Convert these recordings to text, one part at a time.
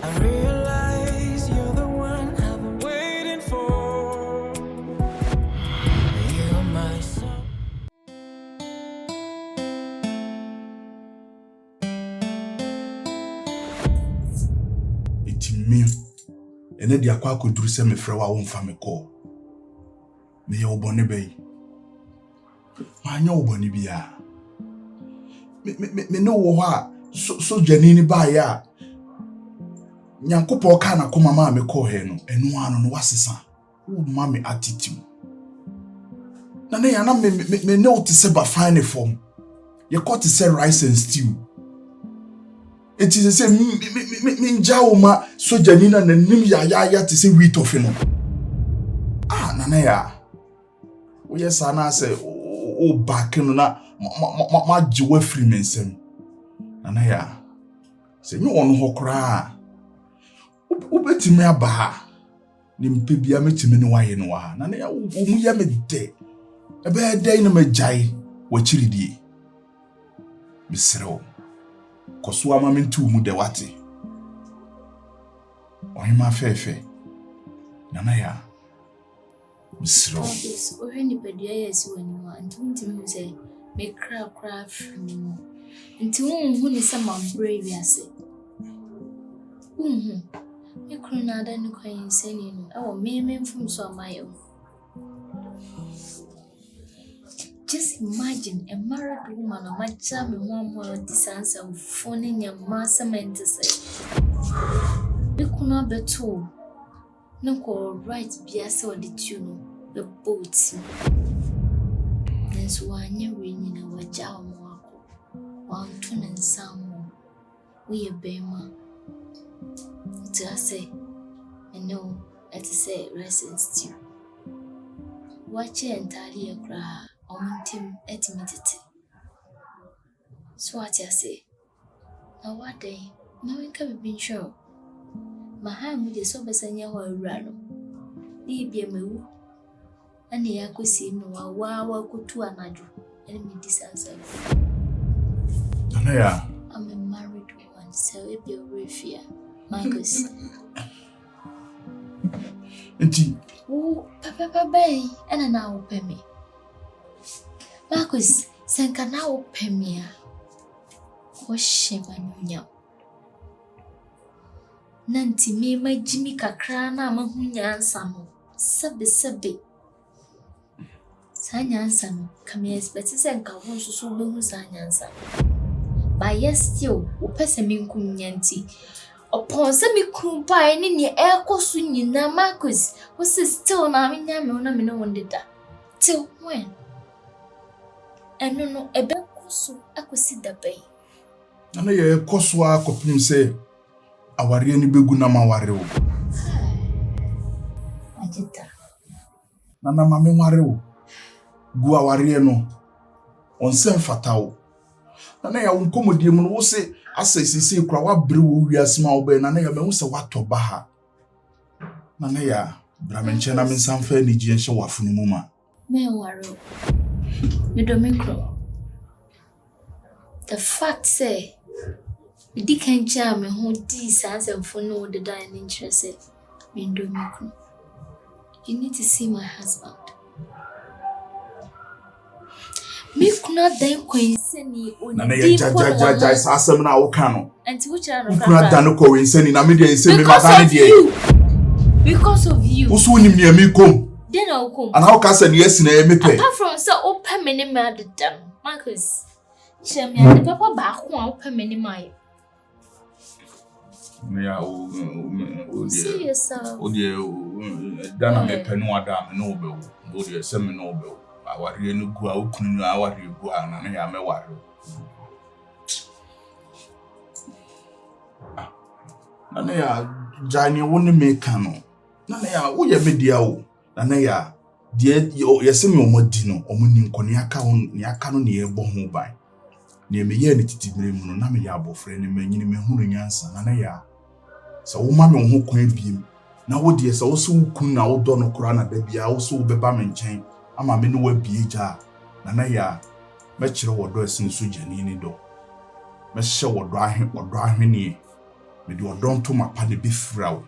I realize you're the one I've been waiting for. You're my soul. It's me. And then the aqua could do some friend I won't find me call. Me your bonny bay. My no bonny be ya. Me know what so Janini by ya. Nyankopo kana kuma mama me call her no, and one on what's son. Oh, mammy attitude. Na me know to say but fine form. You got to say rice and stew. It is the same me jauma so Janina and nim ya to say wheat of no. Ah, nana ya. Oh yes, I say oh back no na ma jiwe free mensem. Nana ya. Say you on ho kra. Ubetimi aba. Ni mpebia metimi ne waye no wa. Nana ya omu ya me de. Ebe de na majai wa chiridie. Misrew. Koso ama mentu mu de wate. Ohima fefe. Nana ya. Misrew. Yes, o heni pedua yes wani wa. Nti ntimi say me kra free mo. Nti hu ni se mambre wiase. Me krona da ni kwan sani no. E wo me mfum so amayo. Just imagine a married woman or my charm and one more distance of phoning your master meant to say. We could not be told. No call right bias or the tune, the boats. There's one year in our jam, one tune and some we a bema. To say, and no, let's say, residence too. Watch it entirely a cry. Team etimitete. So what I say? Now what day? No one can be sure. My hand with the sobers and your rano. They be a moo. And the accuracy no wow go to another. And me disaster. Anaya. I'm a married woman, so it be a refia. Marcus. Enti. Oh, Papa Bay, and now pay me. Marcus, senka na opemia. Ko shema nunya. Nanti me ma jimi kakra na mahunya ansa no. Sabe. Sanya ansa no, kame expect senka ho so behu sanya ansa. Ba yes still, wo pese me nkunya nti. Upon se me kru pa ni ne ekosu nyina Marcus, wo se still na me nya me na me no wondeda. Till when? And no, a bell cosu, I could see the bay. And a coswa copim say, our any beguna mawario. I did that. Nana mammy wario. Gua warieno. On sem fatal. Nana ya uncomodium will say, I say, Krawa brew, we are small ben, and I am also what to baha. Nana ya, Bramenchana means some fair Nijian show of Funimuma. Me wario. Me domicro. The fact say, me dicken charm me who sans and for no the dying interest me domicro. You need to see my husband. Me could not then coincide on Nana Sassam now cano. And to which I could not done coincide in a media and send me because of you. Who's winning near me come? Then I'll come. And how can I yes in a me apart from so open many mad them, Marcus. Shame me and the papa back one open many my. See yourself. Oh dear, Dana me penua dam noble. Oh dear, semi noble. Our real go out, our you go and I am a warrior. Nana, Johnny won't make cano. Nana, oh, ya media. Nana, dear, yes, me omodino, omunin coniaca on Niacano near Bohombai. Near me, yen it did me, Nami yabo friend, and many men who answer, Nana. So, mammy who can be. Now, what dear, so kun now don crana, baby, I also be bam chain. I'm a menu be jar. Nana, metro or dressing Sujan in the door. Mesha or dry him near. me do odon to mapa de be fraw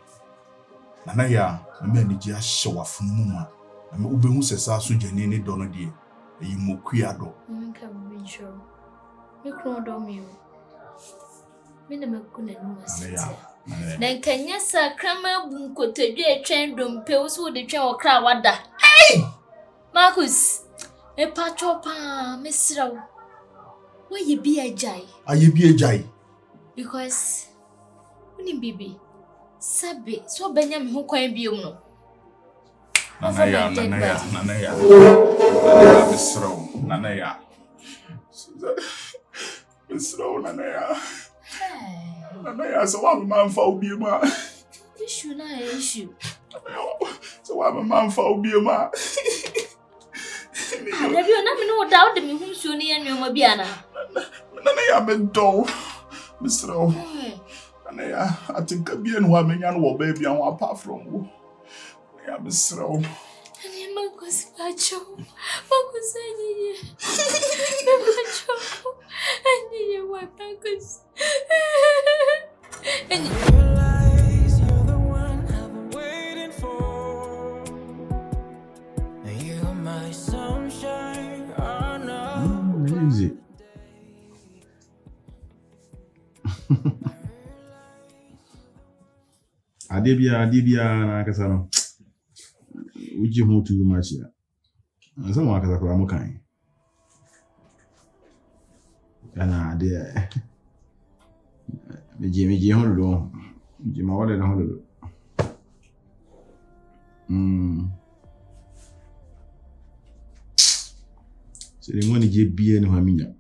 na ya me ani ji ahye wafunu mu ma na me ubehu sesa so jani ne do no de eyi mokua do nka bi show me kro do me me na makuna no wasiti na nkanya sakrama bu nkotodwe etwen dompe wo so de twen okra wada hey Marcus e pachopa mesraw why you be a jai aye bi ejai because uni bibi sabe so benya me ho kwan biom no nana ya misraw nana ya so wa man fa obi ma issue na issue so wa man fa obi ma na bi na me no da de me hu nsuo ne enwoma bi ana nana ya bento misraw nana ya atinka bi en wa menya no wo ba bia ho apart from wo ya misraw ani Marcus pacho Marcus ani pacho ani wa Marcus ani Realize you're the one I've been waiting for. And you're my sunshine. Oh no. Easy. Adibia na kasa no. Uji hu too much ya. Asa mo akasa kwa mo kan. Kana ade. Meji hu do. Meji ma wale na hu do. Sele mo ni je bie no haminya.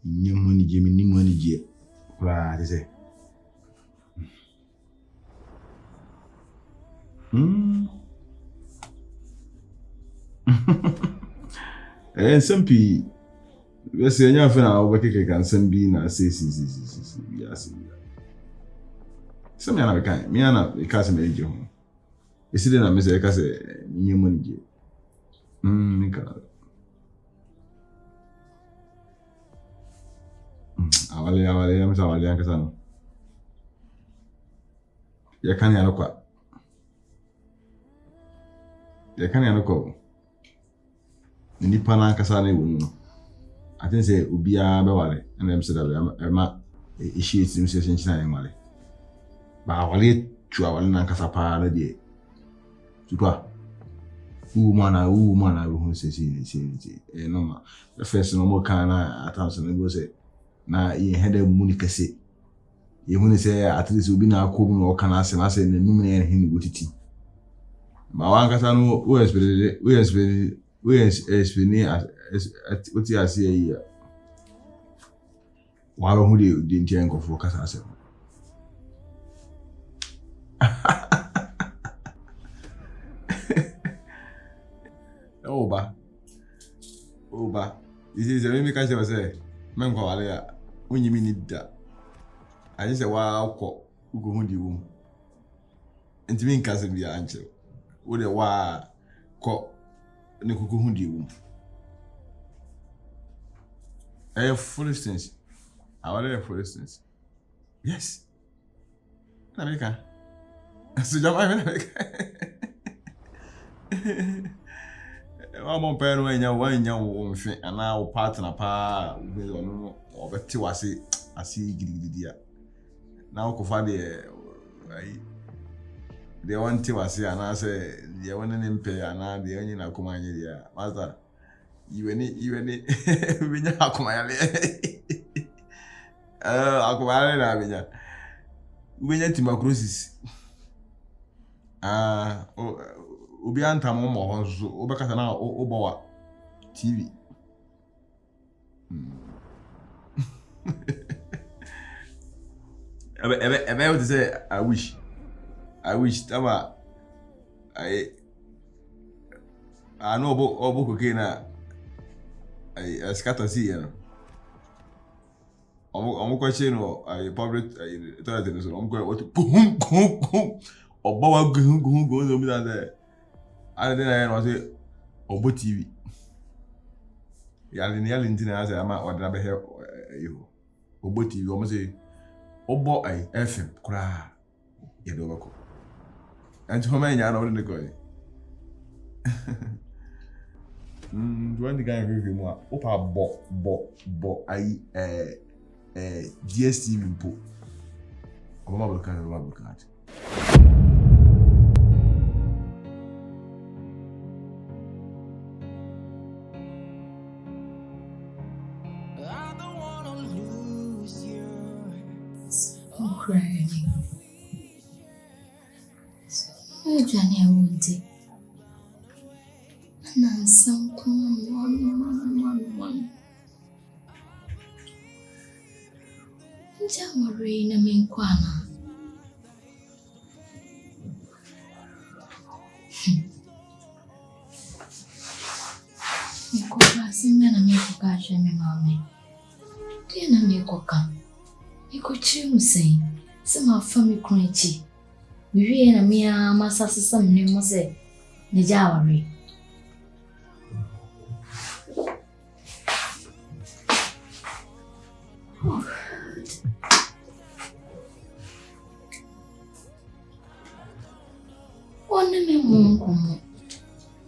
Nyemo ni je mi ni mo ni je. Kura de se. Sompi wese nya fe na obekeke kan sembi na si ya si semya na bekan mi ana because me je ho eside na me se ka se nyemo ni je nika awale ya msa awale yanka sana ya kan ya lokwa ya kan ya lokwa nipa na kasa na ewu no I think say obia be wale and them say that ma issue sim say chinchina yen wale ba wale tu awale na kasa pa na de tupa mana hu say no ma the first no mo kana attention no go say na ye head mu ni kase ye hu ni say at least obi na akobu no kana ase na say na num na yen hin go titi ba wan kasa no we explain what you say here. Why who the intent of focus as Oba. This is a mimi ka say men ko wale ya onyimi ni da. Ayi say wa ko ugo hu di wum. Ntimi nka se bia anche. Wo de wa ko ne kuku hu di wum. For instance, for instance. Yes. America. So jama America. Wa mo pe no anya wo mfe ana wo partner pa we no obeti wase asi gidigidi a. Na wo kofa de ai de wanti wase ana se de woni ne mpe ana de onyi na kuma anye dia. Master Iweni binya akumayale akumayale na binya tuberculosis obi antam mo ho so obekata na obowa TV ebe what say I wish tama I know obo kokena I scatter see you know. I'm question no I public toilet so I'm going to go obawa go so me that I then I say obo TV ya ni ntina say ama order be here you obo TV o say Obo ai FM kura ye do bako. And how many are on the go? When the guy review more, opa bo I DSTV impo. Obama will can't. I don't wanna lose you. I'm crying. Johnny, I won't. And I'm some one. Jamari na minkwana. Nikoka simena mikoka sheme mami. Tena mikoka. Nikochi musei. Sema fami kunchi. Bibi na mia masasa samne mose. Nijawari. One me mungu.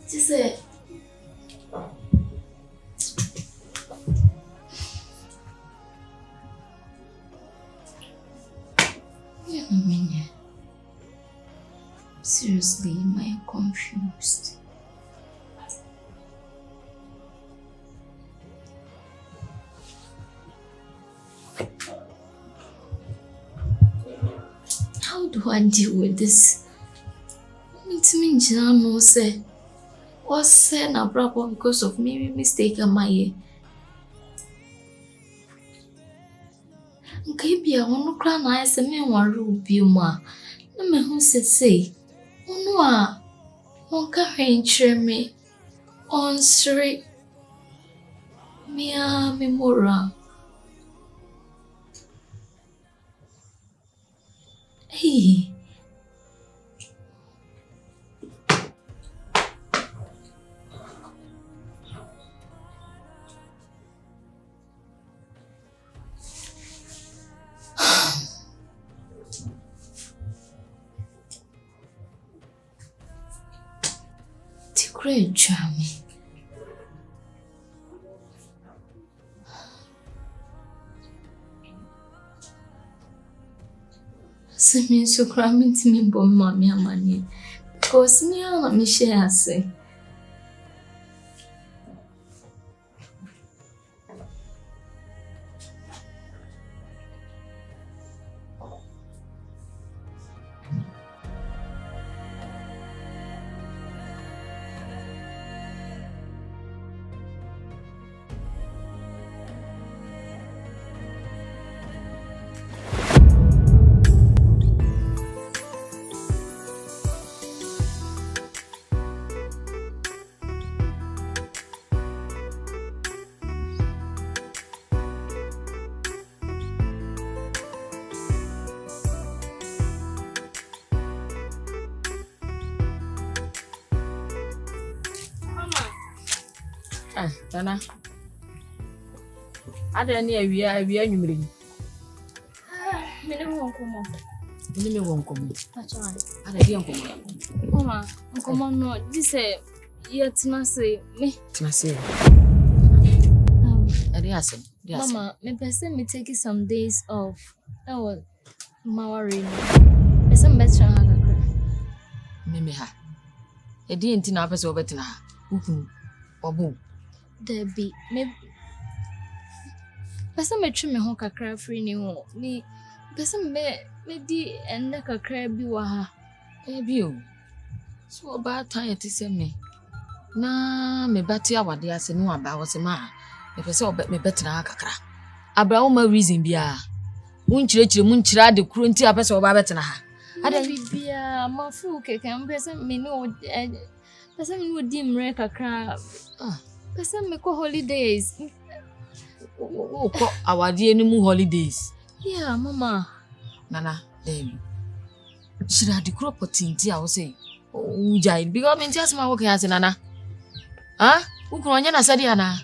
Tise seriously, am I confused? How do I deal with this? It means I know say what's said na brabo because of maybe mistake am I. Okay, be a one cry na ese me wan rubi ma. Na me hu say onu a on ka hwenchre me on sre me a memora. Hey. Great charming. Semi so cramming to me, but mammy, money. Cause me, I'm a share, say. Nana. Ada ni awia nwumre. Me no nkomo. Ni me won komo. Acha. Ada bi nkomo. Mama, nkomo no, this yet na say me. Tina say. Ada asem. Mama, me person me take some days off. That was mawari. Person better ha. Me ha. Edi enti na apese obetina ha. Ukunu. Obu. Debbie, maybe person me trim me ho kakra free ni ho. Ni person me di enda kakra bi wa ha. Bi o. So ba tan eti se me. Na me bati awade ase no aba wo se ma. Me pese me betina ha kakra. Abra wo ma reason bia. Munchire munchira de kuro nti apese wo ba betina ha. Ada bibia ma fu keke am person me no person me no di mre kakra. Person me ko holidays. Oh, ko awade ni mu holidays. Yeah, mama. Nana, baby. Should I decrop potinti I will say. Oh, jai because me just my work as Nana. Huh? Who can na sadia na?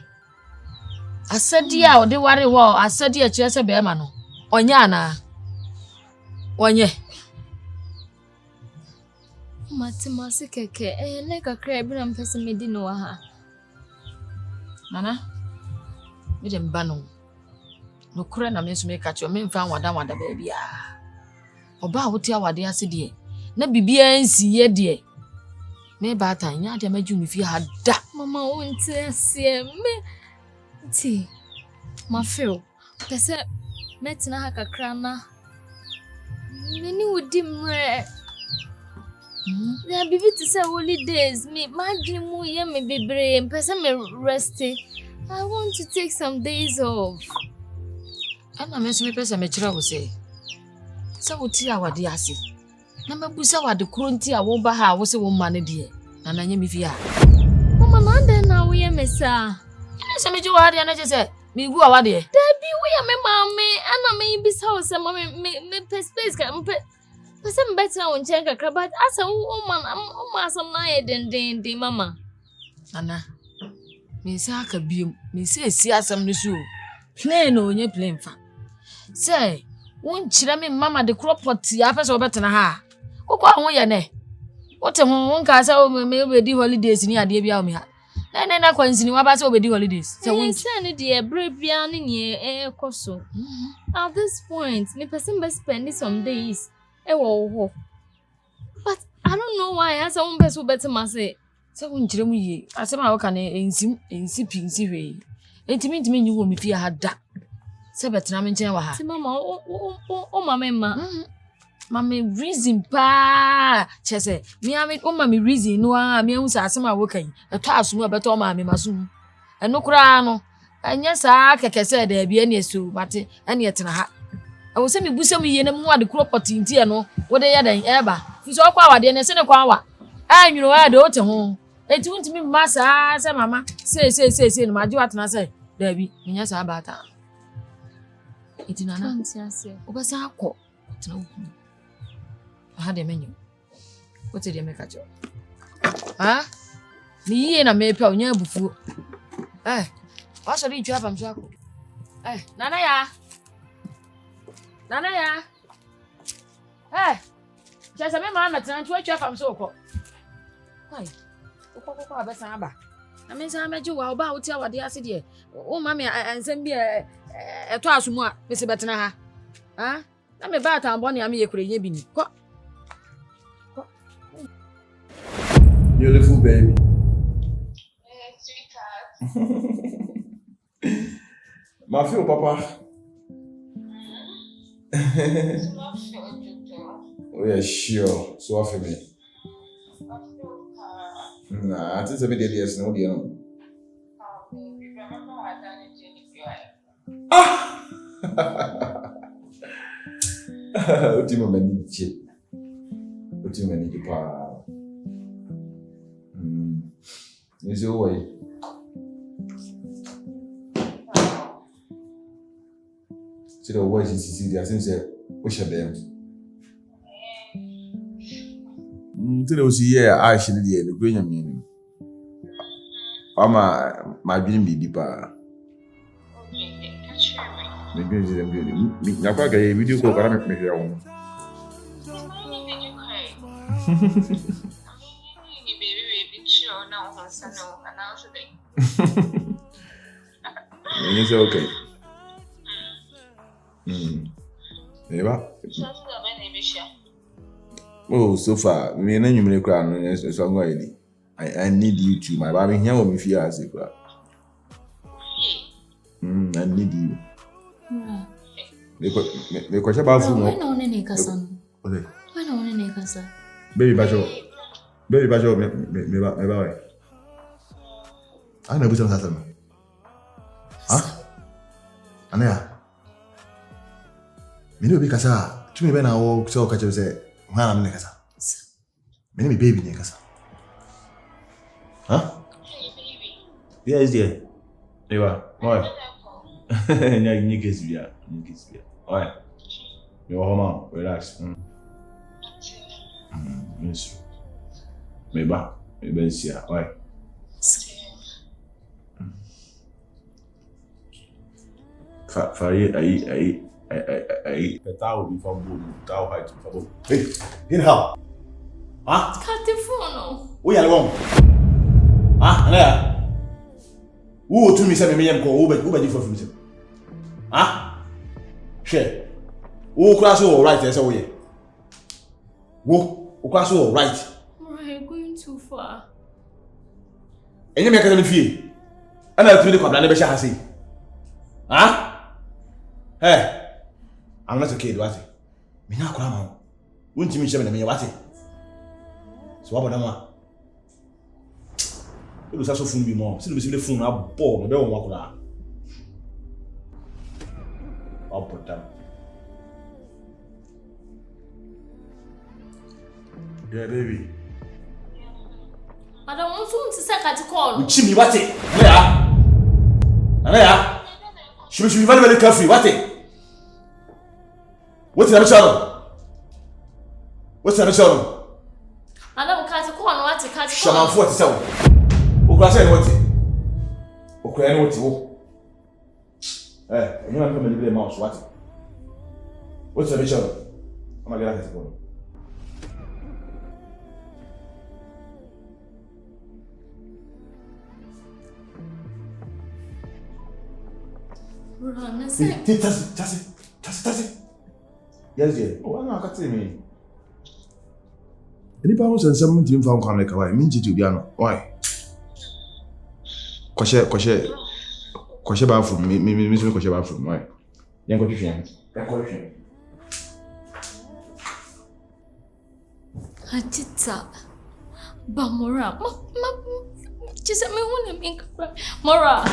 Asadia o de worry wo asadia chese be ma no. Onya na. Wanye. Matemasi keke ne kakra bi na mpese medi no ha. Nana. Me dem ba no. No kura na me so me ka che o me mfa wada ba bia. Oba wote awade ase de. Na bibia nsiye de. Me ba tan nya de maju me fi ha da. Mama wonte ase me ti. Ma feel. Pese metina ha kakra na. Nani wodi mre. Yeah, baby, to say holidays. Me, my dream, yeah, me bebre. Pese me resting. I want to take some days off. Ana me so me pese me kira wo say. Sa wo ti awade ase. Na mabusa wade kro nti a wo ba ha wo se wo ma ne de. Na na nya me fi ha. Mama, na de na wo ye me sa. Se me ji wa de na je se me gu awade. Debi wo ye me mama, ana me bisa wo se mama me space ka me pese me better won chen kakra but asa wo man asam na ye den mama. Ana. Me sa ka biem. Me se si asam no so. Plane o nye plane fa. Say, won chira me mama de cropot ya fa so betena ha. Kokwa ho ye ne. Wote ho won ka sa o me obedi holidays ni ade bia o me ha. Na kwansi ni wa ba sa obedi holidays. Say won say de bre bia ni ekoso. At this point, me person be spend some days. Wo. But I don't know why as won be so better ma say. Say won chira mu ye. Asema wo ka na ensi pinsi we. Entimi nyi wo me fi ha da. Se betena me nchen wa ha. Ti mama o mama. Mama reason pa chese me ame o mama reason no a me hu sa asema wo kan eto asomu abeto mama masum eno kura no anya sa kekese da bia ne so bate ene etena ha awo se me busam ye na mu ade kropoti nti e no wo de ya dan eba fi so kwa wade ne se ne kwa wa anwuro wa de o te ho enti untimi masa se mama se no maji watena se da bi nya sa bata enti nana obasa akọ tena wo ha de menyo what did you make a job ah ni ye na me pe onya bufuo wa so ri twa pam so akọ nana ya chesa me ma na tena twa pam so okọ ai okọ abesa aba na me sa meji wa oba wuti awade ase de o ma me ansem bi eto asomu a me se betena ha na me ba ta mbọ na me ye kure nya bi ni ko Beautiful baby. Sweetheart. My feel, Papa. Oh yeah, sure. So offer me. Nah, I think it's a bit yes, no, dear. Remember what I done in What do you mean, chip? What do you mean, pa? Is your way? See the voice in Sicily, I think we should them. Today was here, I should be the green meaning. My dream be deeper. Maybe it's a beauty. Napaga, a video call, I make me your own. It's okay. Eba. Oh, so far, me and you make crown. So I'm going. I need you to my baby here with me fear as a crowd. I need you. They question about food. When on any cousin. When on any cousin. Baby Bajo, me baby. I know some husband. Huh? Anaya. Me no be kasa. Tu me be na wo so ka che say, "Hwana me kasa." Me me baby ne kasa. Huh? Hey baby. Yes dear. Ewa, oi. Nya kesi bia. Oi. You home, relax. Yes. Maybe see ya. Oi. Fari Petao be for boom, Tao height for boom. Hey, in how? Huh? Cut the phone. We are wrong. Huh? There. Who to me say me am call Uber for me. Huh? Share. Who class all right, yes, away. Who class all right. You're going too far. And you make a fee. And I'll tell you what I never shall say. Huh? Hey, I'm not a kid, what? Me not cram. Wouldn't you mention me what? So what about it was also phone be more. See the phone up ball, the walk around. I'll put them. Yeah, baby. I don't want to say at call. Chimney, what it? There. She should be very, very careful. What it? What's the shadow? What's the shadow? I don't catch a call. What to catch? Shaman 47. Ukraine, what it? Ukraine, what you? You don't come and play mouse. What? What's the shadow? I'm going to get it. Run, say. That's yes, dear. Oh, I'm not cutting me. Any powers and some team found come like a way, mean to be on. Why? Koshe bathroom, me, Koshe bathroom. Why? Young Koshe. Atita. Bamora. Just a me want to make Mora.